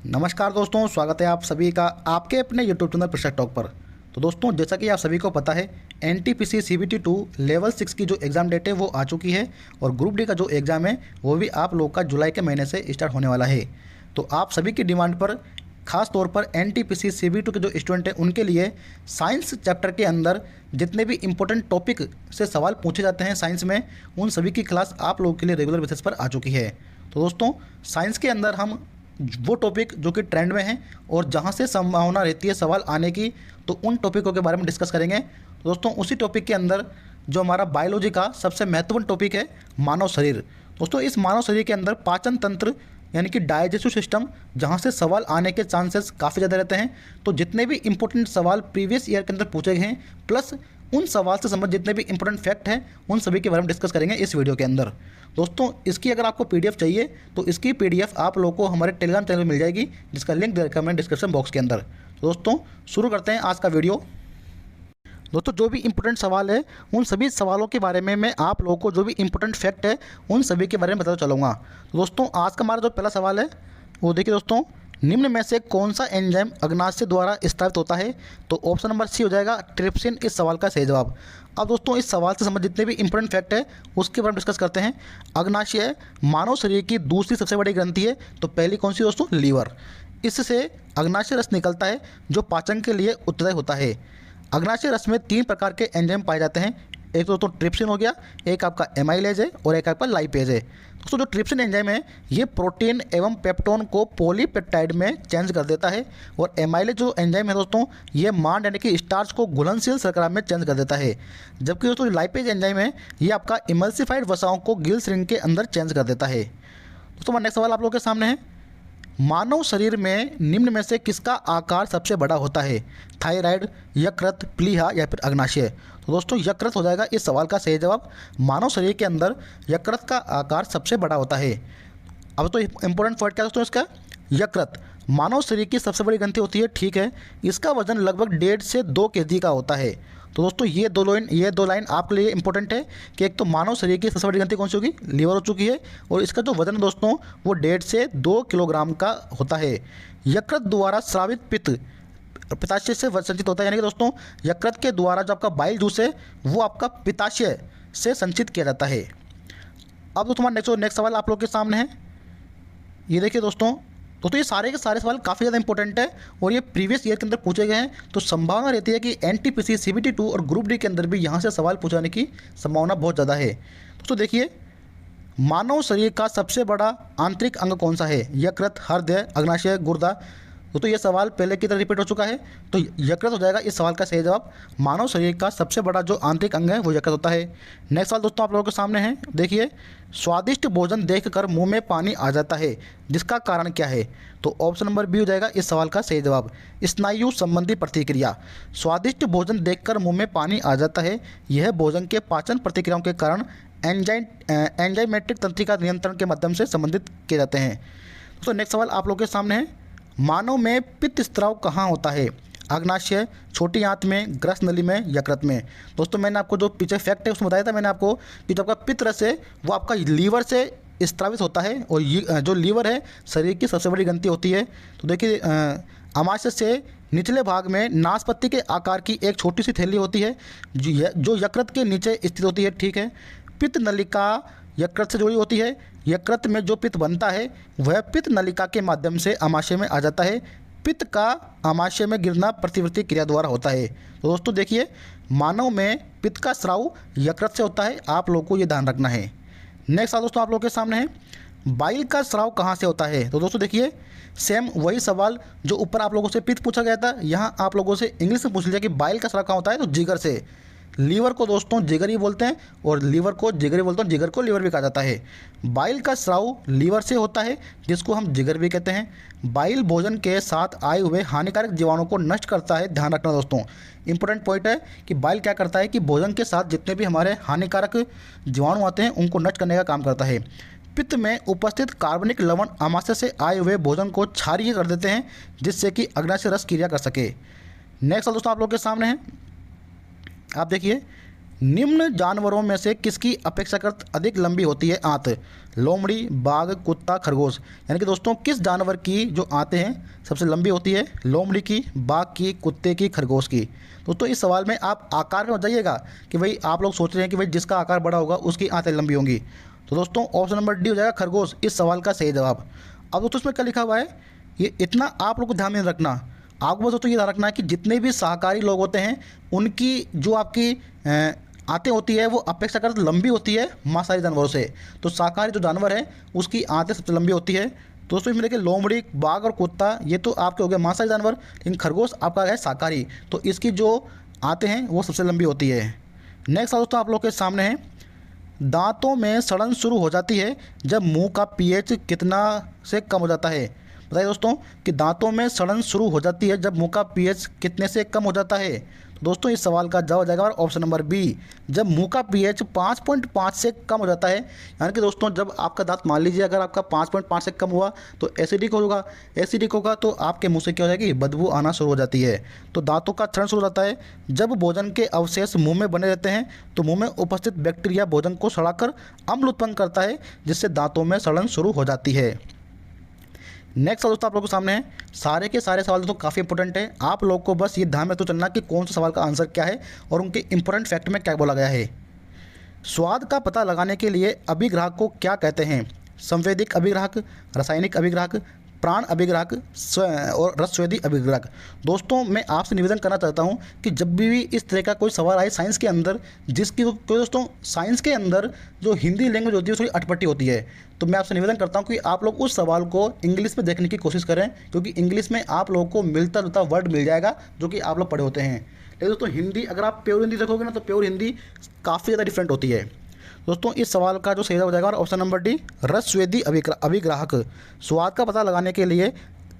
नमस्कार दोस्तों, स्वागत है आप सभी का आपके अपने यूट्यूब चैनल प्रेशर टॉक पर। तो दोस्तों, जैसा कि आप सभी को पता है, NTPC CBT 2 लेवल 6 की जो एग्ज़ाम डेट है वो आ चुकी है और ग्रुप डी का जो एग्ज़ाम है वो भी आप लोग का जुलाई के महीने से स्टार्ट होने वाला है। तो आप सभी की डिमांड पर खास तौर पर NTPC CBT 2 के जो स्टूडेंट हैं उनके लिए साइंस चैप्टर के अंदर जितने भी इंपॉर्टेंट टॉपिक से सवाल पूछे जाते हैं साइंस में, उन सभी की क्लास आप लोगों के लिए रेगुलर बेसिस पर आ चुकी है। तो दोस्तों, साइंस के अंदर हम वो टॉपिक जो कि ट्रेंड में हैं और जहां से संभावना रहती है सवाल आने की, तो उन टॉपिकों के बारे में डिस्कस करेंगे। तो दोस्तों, उसी टॉपिक के अंदर जो हमारा बायोलॉजी का सबसे महत्वपूर्ण टॉपिक है मानव शरीर। दोस्तों, इस मानव शरीर के अंदर पाचन तंत्र यानी कि डाइजेस्टिव सिस्टम, जहां से सवाल आने के चांसेस काफ़ी ज़्यादा रहते हैं। तो जितने भी इंपॉर्टेंट सवाल प्रीवियस ईयर के अंदर पूछे गए हैं, प्लस उन सवाल से संबंधित जितने भी इंपॉर्टेंट फैक्ट हैं, उन सभी के बारे में डिस्कस करेंगे इस वीडियो के अंदर। दोस्तों, इसकी अगर आपको PDF चाहिए तो इसकी PDF आप लोगों को हमारे टेलीग्राम चैनल में मिल जाएगी, जिसका लिंक दे रखा है मैंने डिस्क्रिप्शन बॉक्स के अंदर। तो दोस्तों, शुरू करते हैं आज का वीडियो। दोस्तों, जो भी इंपॉर्टेंट सवाल है उन सभी सवालों के बारे में मैं आप लोगों को जो भी इंपॉर्टेंट फैक्ट है उन सभी के बारे में बताता चलूँगा। तो दोस्तों, आज का हमारा जो पहला सवाल है वो देखिए दोस्तों, निम्न में से कौन सा एंजाइम अग्नाशय द्वारा स्त्रावित होता है? तो ऑप्शन नंबर सी हो जाएगा ट्रिप्सिन इस सवाल का सही जवाब। अब दोस्तों, इस सवाल से संबंधित जितने भी इंपॉर्टेंट फैक्ट है उसके बारे में डिस्कस करते हैं। अग्नाशय मानव शरीर की दूसरी सबसे बड़ी ग्रंथि है। तो पहली कौन सी दोस्तों? लीवर। इससे अग्नाशय रस निकलता है जो पाचन के लिए उत्तरदायी होता है। अग्नाशय रस में 3 प्रकार के एंजाइम पाए जाते हैं। एक दोस्तों ट्रिप्सिन हो गया, एक आपका एमाइलेज है और एक आपका लाइपेज है। दोस्तों, जो ट्रिप्सिन एंजाइम है ये प्रोटीन एवं पेप्टोन को पॉलीपेप्टाइड में चेंज कर देता है और एमाइलेज जो एंजाइम है दोस्तों ये मांड यानी कि स्टार्च को घुलनशील शर्करा में चेंज कर देता है। जबकि दोस्तों लाइपेज एंजाइम है ये आपका इमल्सिफाइड वसाओं को गिल श्रृंग के अंदर चेंज कर देता है। दोस्तों, हमारा नेक्स्ट सवाल आप लोगों के सामने है, मानव शरीर में निम्न में से किसका आकार सबसे बड़ा होता है? थायराइड, यकृत, प्लीहा या फिर अग्नाशय? तो दोस्तों, यकृत हो जाएगा इस सवाल का सही जवाब। मानव शरीर के अंदर यकृत का आकार सबसे बड़ा होता है। अब तो इंपॉर्टेंट पॉइंट क्या दोस्तों इसका? यकृत मानव शरीर की सबसे बड़ी ग्रंथि होती है, ठीक है। इसका वजन लगभग 1.5 से 2 kg का होता है। तो दोस्तों, ये दो लाइन आपके लिए इंपॉर्टेंट है कि एक तो मानव शरीर की सबसे बड़ी ग्रंथि कौन सी होगी? लीवर हो चुकी है और इसका जो वजन दोस्तों वो 1.5 से 2 किलोग्राम का होता है। यकृत द्वारा स्रावित पित्त पित्ताशय से संचित होता है, यानी कि दोस्तों यकृत के द्वारा जो आपका बाइल जूस है वो आपका पित्ताशय से संचित किया जाता है। अब दोस्तों, हमारा नेक्स्ट सवाल आप लोग के सामने है। ये देखिए दोस्तों, ये सारे के सारे सवाल काफ़ी ज़्यादा इंपॉर्टेंट है और ये प्रीवियस ईयर के अंदर पूछे गए हैं। तो संभावना रहती है कि NTPC CBT 2 और ग्रुप डी के अंदर भी यहाँ से सवाल पूछाने की संभावना बहुत ज़्यादा है। दोस्तों देखिए, मानव शरीर का सबसे बड़ा आंतरिक अंग कौन सा है? यकृत, हृदय, अग्नाशय, गुर्दा? तो ये सवाल पहले की तरह रिपीट हो चुका है, तो यकृत हो जाएगा इस सवाल का सही जवाब। मानव शरीर का सबसे बड़ा जो आंतरिक अंग है वो यकृत होता है। नेक्स्ट सवाल दोस्तों आप लोगों के सामने है, देखिए, स्वादिष्ट भोजन देखकर मुंह में पानी आ जाता है, जिसका कारण क्या है? तो ऑप्शन नंबर बी हो जाएगा इस सवाल का सही जवाब, स्नायु संबंधी प्रतिक्रिया। स्वादिष्ट भोजन देखकर मुंह में पानी आ जाता है, यह भोजन के पाचन प्रतिक्रियाओं के कारण एंजाइमेटिक तंत्रिका नियंत्रण के माध्यम से संबंधित किए जाते हैं। तो नेक्स्ट सवाल आप लोगों के सामने है, मानव में पित्त स्त्राव कहाँ होता है? अग्नाशय, छोटी आंत में, ग्रस नली में, यकृत में? दोस्तों, मैंने आपको जो पीछे फैक्ट है उसमें बताया था मैंने आपको कि जो आपका पित्त रस है वो आपका लीवर से स्त्रावित होता है और ये जो लीवर है शरीर की सबसे बड़ी ग्रंथि होती है। तो देखिए, आमाशय से निचले भाग में नाशपत्ती के आकार की एक छोटी सी थैली होती है जो यकृत के नीचे स्थित होती है, ठीक है। पित्त नलिका यकृत से जुड़ी होती है। यकृत में जो पित्त बनता है वह पित्त नलिका के माध्यम से आमाशय में आ जाता है। पित्त का आमाशय में गिरना प्रतिवर्ती क्रिया द्वारा होता है। तो दोस्तों देखिए, मानव में पित्त का स्राव यकृत से होता है, आप लोगों को ये ध्यान रखना है। नेक्स्ट सवाल दोस्तों आप लोगों के सामने है, बाइल का स्राव कहाँ से होता है? तो दोस्तों देखिए, सेम वही सवाल जो ऊपर आप लोगों से पित्त पूछा गया था, यहाँ आप लोगों से इंग्लिश में पूछ लिया कि बाइल का स्राव कहाँ होता है? तो जिगर से। लीवर को दोस्तों जिगर ही बोलते हैं और लीवर को जिगर ही बोलते हैं, जिगर को लीवर भी कहा जाता है। बाइल का स्राव लीवर से होता है जिसको हम जिगर भी कहते हैं। बाइल भोजन के साथ आए हुए हानिकारक जीवाणुओं को नष्ट करता है। ध्यान रखना दोस्तों, इंपॉर्टेंट पॉइंट है कि बाइल क्या करता है कि भोजन के साथ जितने भी हमारे हानिकारक जीवाणु आते हैं उनको नष्ट करने का काम करता है। पित्त में उपस्थित कार्बनिक लवण आमाशय से आए हुए भोजन को क्षारीय कर देते हैं जिससे कि अग्नाशय रस क्रिया कर सके। नेक्स्ट दोस्तों आप लोग के सामने है, आप देखिए, निम्न जानवरों में से किसकी अपेक्षाकृत अधिक लंबी होती है आंत? लोमड़ी, बाघ, कुत्ता, खरगोश। यानी कि दोस्तों किस जानवर की जो आंतें हैं सबसे लंबी होती है? लोमड़ी की, बाघ की, कुत्ते की, खरगोश की। दोस्तों इस सवाल में आप आकार में हो जाइएगा कि भाई आप लोग सोच रहे हैं कि भाई जिसका आकार बड़ा होगा उसकी आंतें लंबी होंगी। तो दोस्तों ऑप्शन नंबर डी हो जाएगा खरगोश इस सवाल का सही जवाब। अब दोस्तों इसमें क्या लिखा हुआ है, ये इतना आप लोग को ध्यान में रखना। आपको बस दोस्तों ये ध्यान रखना है कि जितने भी शाकाहारी लोग होते हैं उनकी जो आपकी आंतें होती है वो अपेक्षाकृत लंबी होती है मांसाहारी जानवरों से। तो शाकाहारी जो जानवर है उसकी आंतें सबसे लंबी होती है। दोस्तों इसमें देखिए लोमड़ी, बाघ और कुत्ता ये तो आपके हो गए मांसाहारी जानवर, लेकिन खरगोश आपका है शाकाहारी, तो इसकी जो आंतें हैं वो सबसे लंबी होती है। नेक्स्ट दोस्तों आप लोग के सामने है, दांतों में सड़न शुरू हो जाती है जब मुंह का पीएच कितना से कम हो जाता है? बताइए दोस्तों कि दांतों में सड़न शुरू हो जाती है जब मुंह का पीएच कितने से कम हो जाता है? तो दोस्तों इस सवाल का जवाब हो जाएगा ऑप्शन नंबर बी, जब मुंह का पीएच 5.5 से कम हो जाता है। यानी कि दोस्तों जब आपका दांत मान लीजिए अगर आपका 5.5 से कम हुआ तो एसिडिक होगा, एसिडिक होगा तो आपके मुंह से क्या हो जाएगी, बदबू आना शुरू हो जाती है। तो दांतों का क्षरण शुरू हो जाता है जब भोजन के अवशेष मुंह में बने रहते हैं, तो मुंह में उपस्थित बैक्टीरिया भोजन को सड़ाकर अम्ल उत्पन्न करता है जिससे दांतों में सड़न शुरू हो जाती है। नेक्स्ट सवाल दोस्तों आप लोगों के सामने है, सारे के सारे सवाल दोस्तों काफ़ी इंपॉर्टेंट है। आप लोग को बस ये ध्यान में तो चलना कि कौन सा सवाल का आंसर क्या है और उनके इंपॉर्टेंट फैक्ट में क्या बोला गया है। स्वाद का पता लगाने के लिए अभिग्राहक को क्या कहते हैं? संवेदिक अभिग्राहक, रासायनिक अभिग्राहक, प्राण अभिग्राहक और रसस्वेदी अभिग्राहक। दोस्तों मैं आपसे निवेदन करना चाहता हूं कि जब भी इस तरह का कोई सवाल आए साइंस के अंदर, जिसकी कोई दोस्तों साइंस के अंदर जो हिंदी लैंग्वेज होती है थोड़ी अटपटी होती है, तो मैं आपसे निवेदन करता हूं कि आप लोग उस सवाल को इंग्लिश में देखने की कोशिश करें, क्योंकि इंग्लिश में आप लोगों को मिलता जुलता वर्ड मिल जाएगा जो कि आप लोग पढ़े होते हैं। लेकिन दोस्तों हिंदी अगर आप प्योर हिंदी देखोगे ना तो प्योर हिंदी काफ़ी ज़्यादा डिफरेंट होती है। दोस्तों इस सवाल का जो सही जवाब हो जाएगा ऑप्शन नंबर डी, रसस्वेदी अभिग्राहक। स्वाद का पता लगाने के लिए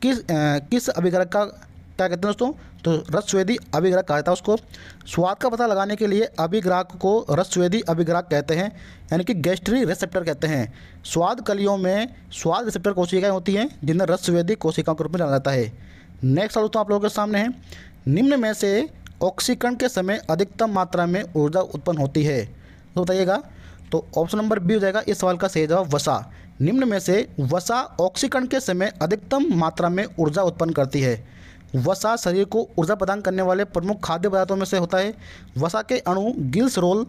किस अभिग्राहक का क्या कहते हैं दोस्तों? तो रसस्वेदी अभिग्राहक कहा जाता है उसको। स्वाद का पता लगाने के लिए अभिग्राहक को रसस्वेदी अभिग्राहक कहते हैं, यानी कि गैस्ट्री रिसेप्टर कहते हैं। स्वाद कलियों में स्वाद रिसेप्टर कोशिकाएं होती हैं जिन्हें रसस्वेदी कोशिकाओं के रूप में जाना जाता है। नेक्स्ट सवाल दोस्तों आप लोगों के सामने है, निम्न में से ऑक्सीकरण के समय अधिकतम मात्रा में ऊर्जा उत्पन्न होती है? तो बताइएगा। तो ऑप्शन नंबर बी हो जाएगा इस सवाल का सही जवाब, वसा। निम्न में से वसा ऑक्सीकरण के समय अधिकतम मात्रा में ऊर्जा उत्पन्न करती है। वसा शरीर को ऊर्जा प्रदान करने वाले प्रमुख खाद्य पदार्थों में से होता है। वसा के अणु गिल्सरोल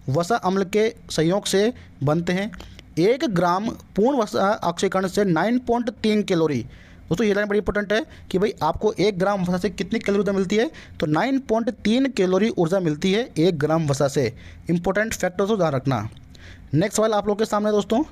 वसा अम्ल के संयोग से बनते हैं। 1 ग्राम पूर्ण वसा ऑक्सीकरण से 9.3 कैलोरी। दोस्तों ये लाइन बड़ी इंपॉर्टेंट है कि भाई आपको 1 ग्राम वसा से कितनी कैलोरी ऊर्जा मिलती है? तो 9.3 कैलोरी ऊर्जा मिलती है 1 ग्राम वसा से। इंपॉर्टेंट फैक्टर तो ध्यान रखना। नेक्स्ट सवाल आप लोग के सामने दोस्तों,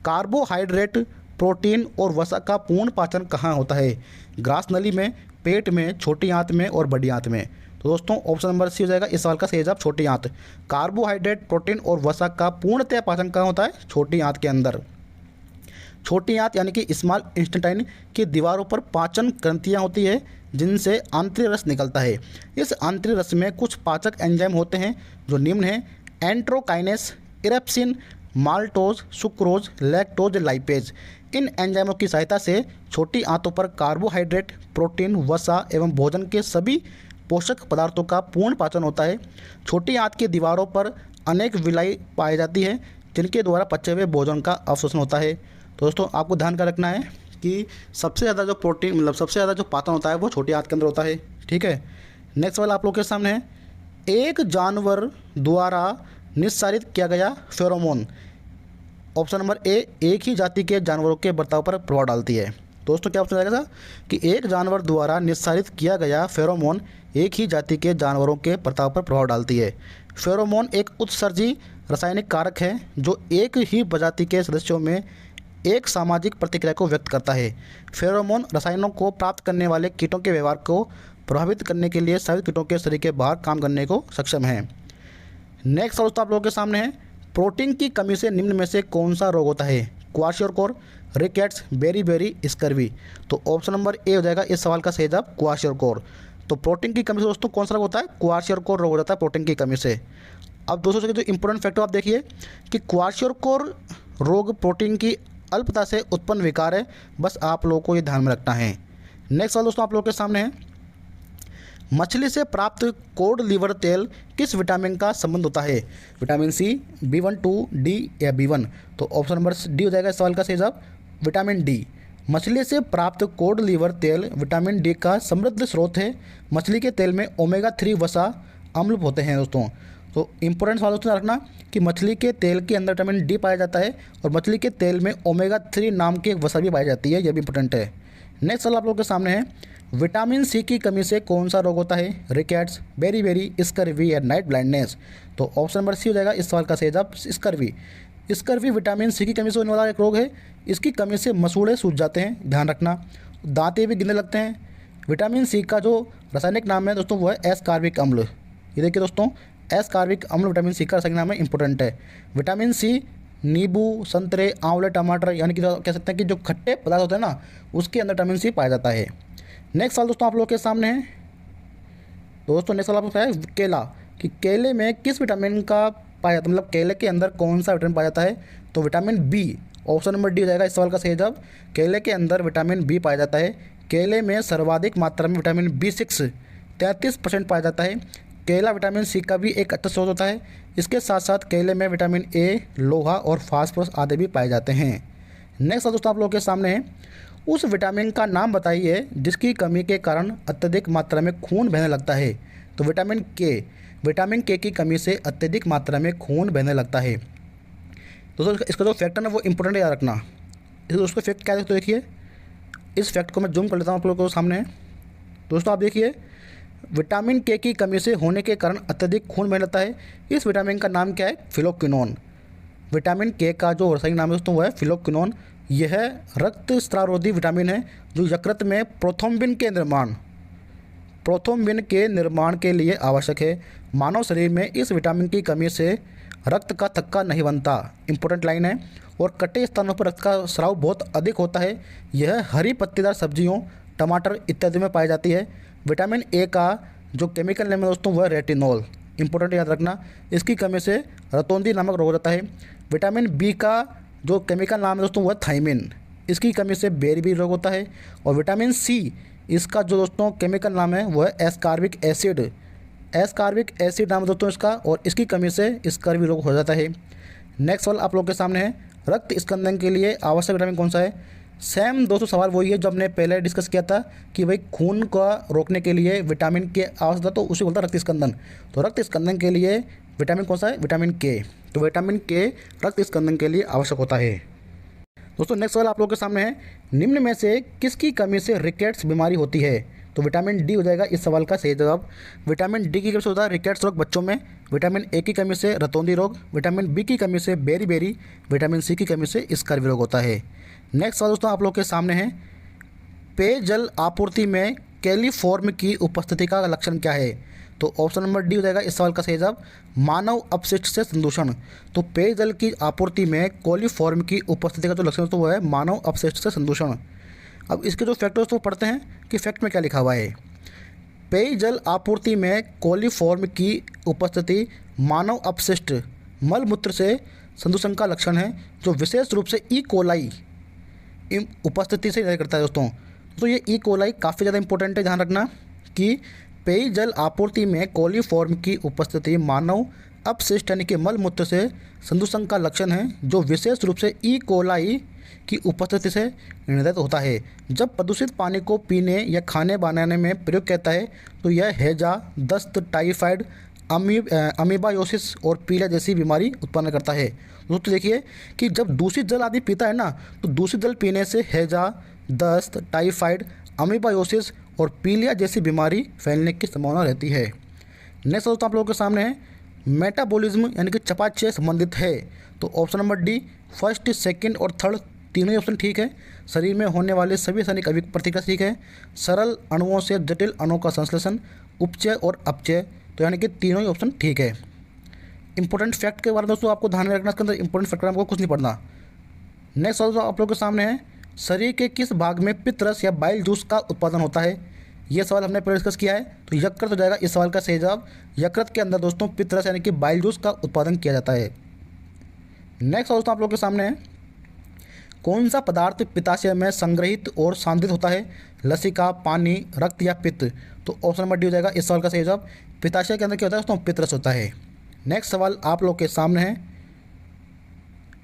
कार्बोहाइड्रेट, प्रोटीन और वसा का पूर्ण पाचन कहाँ होता है? ग्रास नली में, पेट में, छोटी आंत में और बड़ी आंत में। तो दोस्तों ऑप्शन नंबर सी हो जाएगा इस सवाल का सही जवाब, छोटी आंत। कार्बोहाइड्रेट, प्रोटीन और वसा का पूर्णतः पाचन कहाँ होता है? छोटी आंत के अंदर। छोटी आंत यानी कि स्मॉल इंटेस्टाइन की दीवारों पर पाचन ग्रंथियाँ होती है जिनसे आंतरिक रस निकलता है। इस आंतरिक रस में कुछ पाचक एंजाइम होते हैं जो निम्न हैं: enterokinase, erepsin, maltose, sucrose, lactose, lipase. इन एंजाइमों की सहायता से छोटी आंतों पर कार्बोहाइड्रेट, प्रोटीन, वसा एवं भोजन के सभी पोषक पदार्थों का पूर्ण पाचन होता है। छोटी आंत की दीवारों पर अनेक विलाई पाई जाती है जिनके द्वारा पचे हुए भोजन का अवशोषण होता है। तो दोस्तों आपको ध्यान का रखना है कि सबसे ज़्यादा जो प्रोटीन मतलब सबसे ज़्यादा जो पाचन होता है वो छोटी आंत के अंदर होता है। ठीक है। नेक्स्ट सवाल आप लोग के सामने है, एक जानवर द्वारा निस्सारित किया गया फेरोमोन। ऑप्शन नंबर ए, एक ही जाति के जानवरों के बर्ताव पर प्रभाव डालती है। दोस्तों क्या ऑप्शन आएगा कि एक जानवर द्वारा निस्सारित किया गया फेरोमोन एक ही जाति के जानवरों के बर्ताव पर प्रभाव डालती है। फेरोमोन एक उत्सर्जी रासायनिक कारक है जो एक ही प्रजाति के सदस्यों में एक सामाजिक प्रतिक्रिया को व्यक्त करता है। फेरोमोन रसायनों को प्राप्त करने वाले कीटों के व्यवहार को प्रभावित करने के लिए सभी कीटों के शरीर के बाहर काम करने को सक्षम है। नेक्स्ट सवाल आप लोगों के सामने है, प्रोटीन की कमी से निम्न में से कौन सा रोग होता है? Kwashiorkor, rickets, beri, scurvy. तो ऑप्शन नंबर ए हो जाएगा इस सवाल का सही जवाब, क्वाशियोरकोर। तो प्रोटीन की कमी से दोस्तों कौन सा रोग होता है? क्वाशियोरकोर रोग हो जाता है प्रोटीन की कमी से। अब दोस्तों जो इंपॉर्टेंट फैक्टर आप देखिए कि क्वाशियोरकोर रोग प्रोटीन की अल्पता से उत्पन्न विकार है, बस आप लोगों को ये ध्यान में रखना है। नेक्स्ट सवाल दोस्तों आप लोगों के सामने है, मछली से प्राप्त कोड लीवर तेल किस विटामिन का संबंध होता है? विटामिन सी, B1, 2, डी या B1? तो ऑप्शन नंबर डी हो जाएगा इस सवाल का सही जवाब, विटामिन डी। मछली से प्राप्त कोड लीवर तेल विटामिन डी का समृद्ध स्रोत है। मछली के तेल में ओमेगा 3 वसा अम्ल होते हैं दोस्तों। तो इंपॉर्टेंट सवाल दोस्तों रखना कि मछली के तेल के अंदर विटामिन डी पाया जाता है और मछली के तेल में ओमेगा 3 नाम की एक वसा भी पाई जाती है, यह भी इंपॉर्टेंट है। नेक्स्ट सवाल आप लोगों के सामने है, विटामिन सी की कमी से कौन सा रोग होता है? रिकेट्स, बेरी, स्कर्वी या नाइट ब्लाइंडनेस? तो ऑप्शन नंबर सी हो जाएगा इस सवाल का सही जवाब, स्कर्वी। स्कर्वी विटामिन सी की कमी से होने वाला एक रोग है। इसकी कमी से मसूड़े सूज जाते हैं, ध्यान रखना, दांतें भी गिरने लगते हैं। विटामिन सी का जो रासायनिक नाम है दोस्तों वो है एस्कार्बिक अम्ल। ये देखिए दोस्तों, एस्कार्बिक अम्ल विटामिन सी का रासायनिक नाम है, इंपॉर्टेंट है। विटामिन सी नींबू, संतरे, आंवले, टमाटर यानी कि कह सकते हैं कि जो खट्टे पदार्थ होते हैं ना उसके अंदर विटामिन सी पाया जाता है। नेक्स्ट सवाल दोस्तों आप लोगों के सामने है, दोस्तों नेक्स्ट सवाल आपको है केला, कि केले में किस विटामिन का पाया जाता है, मतलब केले के अंदर कौन सा विटामिन पाया जाता है? तो vitamin B. Option number D हो जाएगा इस सवाल का सही जवाब, केले के अंदर विटामिन बी पाया जाता है। केले में सर्वाधिक मात्रा में विटामिन B6 33% पाया जाता है। केला विटामिन सी का भी एक अच्छा स्रोत होता है। इसके साथ साथ केले में विटामिन ए, लोहा और फास्फोरस आदि भी पाए जाते हैं। नेक्स्ट दोस्तों आप लोगों के सामने है, उस विटामिन का नाम बताइए जिसकी कमी के कारण अत्यधिक मात्रा में खून बहने लगता है? तो विटामिन के। विटामिन के की कमी से अत्यधिक मात्रा में खून बहने लगता है। दोस्तों इसका जो फैक्ट है ना वो इंपॉर्टेंट याद रखना। उसका फैक्ट क्या है तो देखिए, इस फैक्ट को मैं जूम कर लेता हूँ आप लोगों के सामने। दोस्तों आप देखिए, विटामिन के की कमी से होने के कारण अत्यधिक खून बहने लगता है। इस विटामिन का नाम क्या है? फिलोक्विनोन। विटामिन के का जो रासायनिक नाम है दोस्तों वो है फिलोक्विनोन। यह रक्त स्रावरोधी विटामिन है जो यकृत में प्रोथ्रोम्बिन के निर्माण के लिए आवश्यक है। मानव शरीर में इस विटामिन की कमी से रक्त का थक्का नहीं बनता, इंपॉर्टेंट लाइन है, और कटे स्थानों पर रक्त का स्राव बहुत अधिक होता है। यह हरी पत्तेदार सब्जियों, टमाटर इत्यादि में पाई जाती है। विटामिन ए का जो केमिकल नेम है दोस्तों वह रेटिनॉल, इंपॉर्टेंट याद रखना। इसकी कमी से रतौंधी नामक रोग होता है। विटामिन बी का जो केमिकल नाम है दोस्तों वह थायमिन, इसकी कमी से बेरी रोग होता है। और विटामिन सी, इसका जो दोस्तों केमिकल नाम है वह एस्कार्बिक एसिड नाम है दोस्तों इसका, और इसकी कमी से स्कर्वी रोग हो जाता है। नेक्स्ट सवाल आप लोगों के सामने है, रक्त स्कंदन के लिए आवश्यक विटामिन कौन सा है? सेम दोस्तों सवाल वही है जो हमने पहले डिस्कस किया था कि भाई खून का रोकने के लिए विटामिन के आवश्यकता, तो उसे बोलता है रक्त स्कंदन। तो रक्त स्कंदन के लिए विटामिन कौन सा है? विटामिन के। तो विटामिन के रक्त स्कंदन के लिए आवश्यक होता है। दोस्तों नेक्स्ट सवाल आप लोगों के सामने है, निम्न में से किसकी कमी से रिकेट्स बीमारी होती है? तो विटामिन डी हो जाएगा इस सवाल का सही जवाब। विटामिन डी की कमी से होता है रिकेट्स रोग बच्चों में। विटामिन ए की कमी से रतौंधी रोग। विटामिन बी की कमी से बेरी। विटामिन सी की कमी से स्कर्वी रोग होता है। नेक्स्ट सवाल दोस्तों आप लोग के सामने है, पेयजल आपूर्ति में कैलिफॉर्म की उपस्थिति का लक्षण क्या है? तो ऑप्शन नंबर डी हो जाएगा इस सवाल का सही जवाब, मानव अपशिष्ट से संदूषण। तो पेयजल की आपूर्ति में कोलिफॉर्म की उपस्थिति का जो लक्षण तो वो है मानव अपशिष्ट से संदूषण। अब इसके जो फैक्ट दोस्तों पढ़ते हैं कि फैक्ट में क्या लिखा हुआ है। पेयजल आपूर्ति में कोलिफॉर्म की उपस्थिति मानव अपशिष्ट मल मूत्र से संदूषण का लक्षण है, जो विशेष रूप से ई कोलाई उपस्थिति से निर्भर करता है दोस्तों। तो ये ई कोलाई काफ़ी ज़्यादा इंपॉर्टेंट है, ध्यान रखना कि पेयजल आपूर्ति में कोलिफॉर्म की उपस्थिति मानव अपशिष्ट यानी कि मल मूत्र से संदूषण का लक्षण है, जो विशेष रूप से ई कोलाई की उपस्थिति से निर्धारित होता है। जब प्रदूषित पानी को पीने या खाने बनाने में प्रयोग करता है तो यह हैजा, दस्त, टाइफाइड, अमीबायोसिस और पीलिया जैसी बीमारी उत्पन्न करता है। दोस्तों देखिए कि जब दूषित जल आदि पीता है ना तो दूषित जल पीने से हैजा, दस्त, टाइफाइड, अमीबायोसिस और पीलिया जैसी बीमारी फैलने की संभावना रहती है। नेक्स्ट दोस्तों आप लोगों के सामने है, मेटाबॉलिज्म यानी कि चयापचय संबंधित है। तो option number D, first, second और थर्ड तीनों ही ऑप्शन ठीक है। शरीर में होने वाले सभी रासायनिक प्रतिक्रिया ठीक है। सरल अणुओं से जटिल अणुओं का संश्लेषण, उपचय और अपचय, तो यानी कि तीनों ही ऑप्शन ठीक है। इंपॉर्टेंट फैक्ट के बारे में दोस्तों आपको ध्यान में रखना, इसके अंदर इंपॉर्टेंट फैक्ट आपको कुछ नहीं पढ़ना। नेक्स्ट सवाल आप लोगों के सामने है, शरीर के किस भाग में पित्तरस या बाइल जूस का उत्पादन होता है? यह सवाल हमने पहले डिस्कस किया है, तो यकृत हो जाएगा इस सवाल का सही जवाब। यकृत के अंदर दोस्तों पित्तरस यानी कि बाइल जूस का उत्पादन किया जाता है। नेक्स्ट दोस्तों आप लोगों के सामने है, कौन सा पदार्थ पित्ताशय में संग्रहित और सांद्रित होता है? लसिका, पानी, रक्त या पित्त? तो ऑप्शन नंबर डी हो जाएगा इस सवाल का सही जवाब। पित्ताशय के अंदर क्या होता है दोस्तों? पित्तरस होता है। नेक्स्ट सवाल आप लोग के सामने है,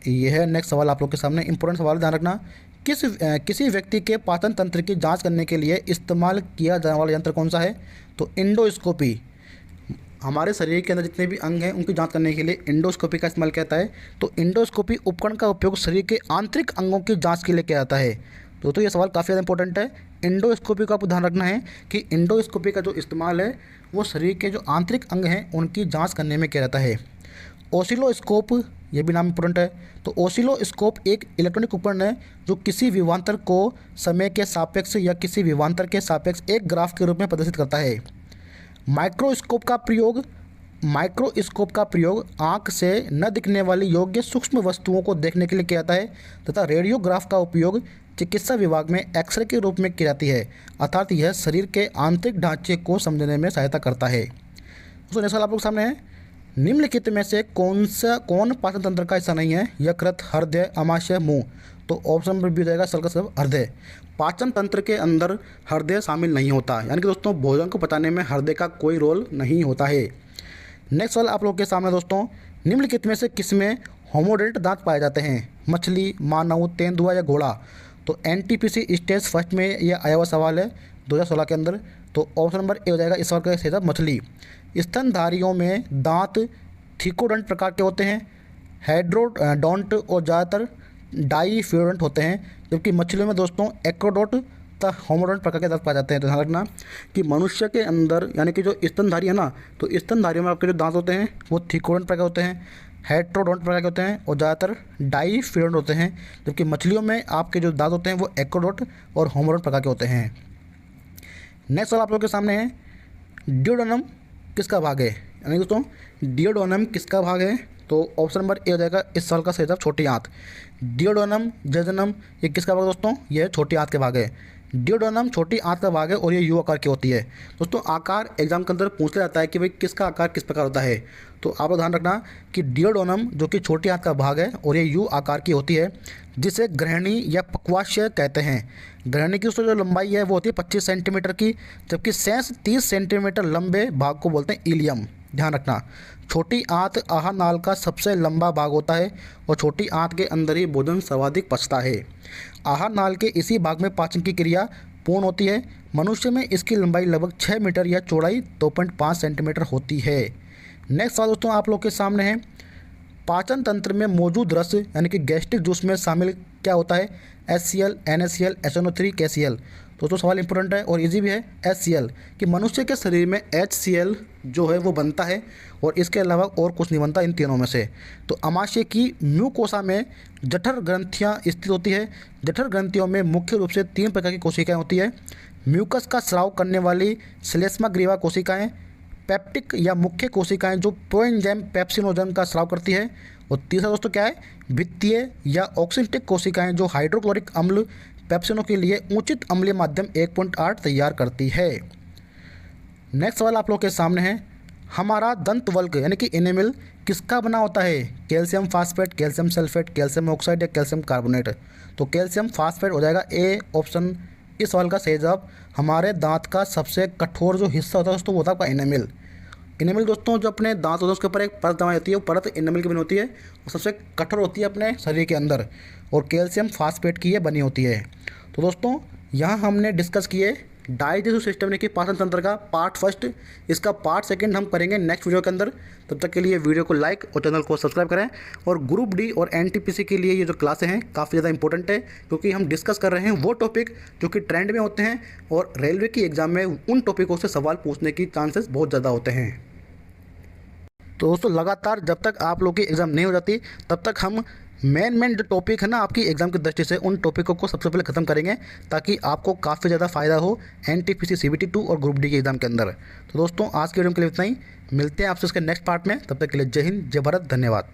यह है नेक्स्ट सवाल आप लोग के सामने, इंपॉर्टेंट सवाल, ध्यान रखना। किसी व्यक्ति के पाचन तंत्र की जांच करने के लिए इस्तेमाल किया जाने वाला यंत्र कौन सा है? तो इंडोस्कोपी। हमारे शरीर के अंदर जितने भी अंग हैं उनकी जांच करने के लिए इंडोस्कोपी का इस्तेमाल किया जाता है। तो इंडोस्कोपी उपकरण का उपयोग शरीर के आंतरिक अंगों की जांच के लिए किया जाता है। तो ये सवाल काफ़ी ज़्यादा इंपॉर्टेंट है। इंडोस्कोपी का आपको ध्यान रखना है कि इंडोस्कोपी का जो इस्तेमाल है वो शरीर के जो आंतरिक अंग हैं उनकी जाँच करने में किया जाता है। ओसिलोस्कोप, ये भी नाम इंपॉर्टेंट है। तो ओसिलोस्कोप एक इलेक्ट्रॉनिक उपकरण है जो किसी विभवांतर को समय के सापेक्ष या किसी विभवांतर के सापेक्ष एक ग्राफ के रूप में प्रदर्शित करता है। माइक्रोस्कोप का प्रयोग आँख से न दिखने वाली योग्य सूक्ष्म वस्तुओं को देखने के लिए किया जाता है तथा रेडियोग्राफ का उपयोग चिकित्सा विभाग में एक्सरे के रूप में की जाती है, अर्थात यह शरीर के आंतरिक ढांचे को समझने में सहायता करता है। दोस्तों नेक्स्ट सवाल आप लोग सामने है, निम्नलिखित में से कौन पाचन तंत्र का हिस्सा नहीं है? यकृत, हृदय, आमाशय, मुंह? तो ऑप्शन नंबर बी हो जाएगा इसका सब हृदय। पाचन तंत्र के अंदर हृदय शामिल नहीं होता, यानी कि दोस्तों भोजन को पचाने में हृदय का कोई रोल नहीं होता है। नेक्स्ट सवाल आप लोग के सामने दोस्तों, निम्नलिखित में से किसमें होमोडेंट दांत पाए जाते हैं? मछली, मानव, तेंदुआ या घोड़ा? तो एनटीपीसी स्टेज फर्स्ट में यह आया हुआ सवाल है 2016 के अंदर। तो ऑप्शन नंबर ए हो जाएगा इस सवाल का सही जवाब मछली। स्तनधारियों में दांत थिकोडंट प्रकार के होते हैं, हेड्रोडोंट और ज़्यादातर डाईफ्यूरोडंट होते हैं, जबकि मछलियों में दोस्तों एक्रोडोट तथा होमोडोंट प्रकार के दांत पाए जाते हैं। तो ध्यान रखना कि मनुष्य के अंदर यानी कि जो स्तनधारी है ना, तो स्तनधारियों में आपके जो दांत होते हैं वो थिकोडंट प्रकार होते हैं, हेट्रोडोंट प्रकार के होते हैं और ज़्यादातर डाईफ्यूरोडंट होते हैं, जबकि मछलियों में आपके जो दांत होते हैं वो एक्रोडोट और होमोडोंट प्रकार के होते हैं। नेक्स्ट सवाल आप लोगों के सामने है, डिओडोनम किसका भाग है? यानी दोस्तों डिओडोनम किसका भाग है? तो ऑप्शन नंबर ए हो जाएगा इस साल का सही जवाब छोटी आंत। डिओडोनम, जजनम, ये किसका भाग है दोस्तों? ये छोटी आंत के भाग है। डिओडोनम छोटी आंत का भाग है और ये यू आकार की होती है। दोस्तों आकार एग्जाम के अंदर पूछ लिया जाता है कि भाई किसका आकार किस प्रकार होता है, तो आप ध्यान रखना कि डिओडोनम जो कि छोटी आंत का भाग है और ये यू आकार की होती है, जिसे ग्रहणी या पक्वाशय कहते हैं। ग्रहणी की जो लंबाई है वो होती है 25 सेंटीमीटर की, जबकि शेष 30 सेंटीमीटर लंबे भाग को बोलते हैं इलियम। ध्यान रखना छोटी आंत आहार नाल का सबसे लंबा भाग होता है और छोटी आंत के अंदर ही भोजन सर्वाधिक पचता है। आहार नाल के इसी भाग में पाचन की क्रिया पूर्ण होती है। मनुष्य में इसकी लंबाई लगभग 6 मीटर या चौड़ाई 2.5 सेंटीमीटर होती है। नेक्स्ट सवाल दोस्तों आप लोग के सामने है, पाचन तंत्र में मौजूद रस यानी कि गैस्ट्रिक जूस में शामिल क्या होता है? HCl, NaCl, HNO3, KCl? तो सवाल इंपॉर्टेंट है और इजी भी है। HCl कि मनुष्य के शरीर में HCl जो है वो बनता है और इसके अलावा और कुछ नहीं बनता इन तीनों में से। तो आमाशय की म्यूकोसा में जठर ग्रंथियां स्थित होती है। जठर ग्रंथियों में मुख्य रूप से 3 प्रकार की कोशिकाएं होती है। म्यूकस का स्राव करने वाली श्लेष्माग्रीवा कोशिकाएं, पेप्टिक या मुख्य कोशिकाएं जो प्रोएंजाइम पेप्सिनोजन का स्राव करती है, और तीसरा दोस्तों क्या है? भित्तीय या ऑक्सीटिक कोशिकाएं जो हाइड्रोक्लोरिक अम्ल पेप्सिनो के लिए उचित अम्लीय माध्यम 1.8 तैयार करती है। नेक्स्ट सवाल आप लोग के सामने है, हमारा दंतवल्क यानी कि एनेमल किसका बना होता है? Calcium phosphate, calcium sulphate, calcium oxide या कैल्शियम कार्बोनेट? तो कैल्शियम फास्फेट हो जाएगा ए ऑप्शन इस सवाल का सही जवाब। हमारे दांत का सबसे कठोर जो हिस्सा होता है दोस्तों वो होता है आपका एनेमल। एनेमल दोस्तों जो अपने दांत होते हैं उसके ऊपर एक परत जमाई होती है, वो परत एनेमल की बनी होती है और सबसे कठोर होती है अपने शरीर के अंदर, और कैल्शियम फास्फेट की ये बनी होती है। तो दोस्तों यहाँ हमने डिस्कस किए डाइजेस्टिव सिस्टम यानी कि पाचन तंत्र का पार्ट फर्स्ट। इसका पार्ट सेकंड हम करेंगे नेक्स्ट वीडियो के अंदर। तब तक के लिए वीडियो को लाइक और चैनल को सब्सक्राइब करें। और ग्रुप डी और एनटीपीसी के लिए ये जो क्लासें हैं काफ़ी ज़्यादा इंपॉर्टेंट है, क्योंकि हम डिस्कस कर रहे हैं वो टॉपिक जो कि ट्रेंड में होते हैं और रेलवे की एग्जाम में उन टॉपिकों से सवाल पूछने की चांसेस बहुत ज़्यादा होते हैं। तो दोस्तों लगातार जब तक आप लोग की एग्ज़ाम नहीं हो जाती तब तक हम मेन जो टॉपिक है ना आपकी एग्ज़ाम की दृष्टि से उन टॉपिकों को सबसे पहले ख़त्म करेंगे, ताकि आपको काफ़ी ज़्यादा फ़ायदा हो एनटीपीसी CBT 2 और ग्रुप डी के एग्ज़ाम के अंदर। तो दोस्तों आज के वीडियो के लिए इतना ही, मिलते हैं आपसे इसके नेक्स्ट पार्ट में। तब तक के लिए जय हिंद, जय भारत, धन्यवाद।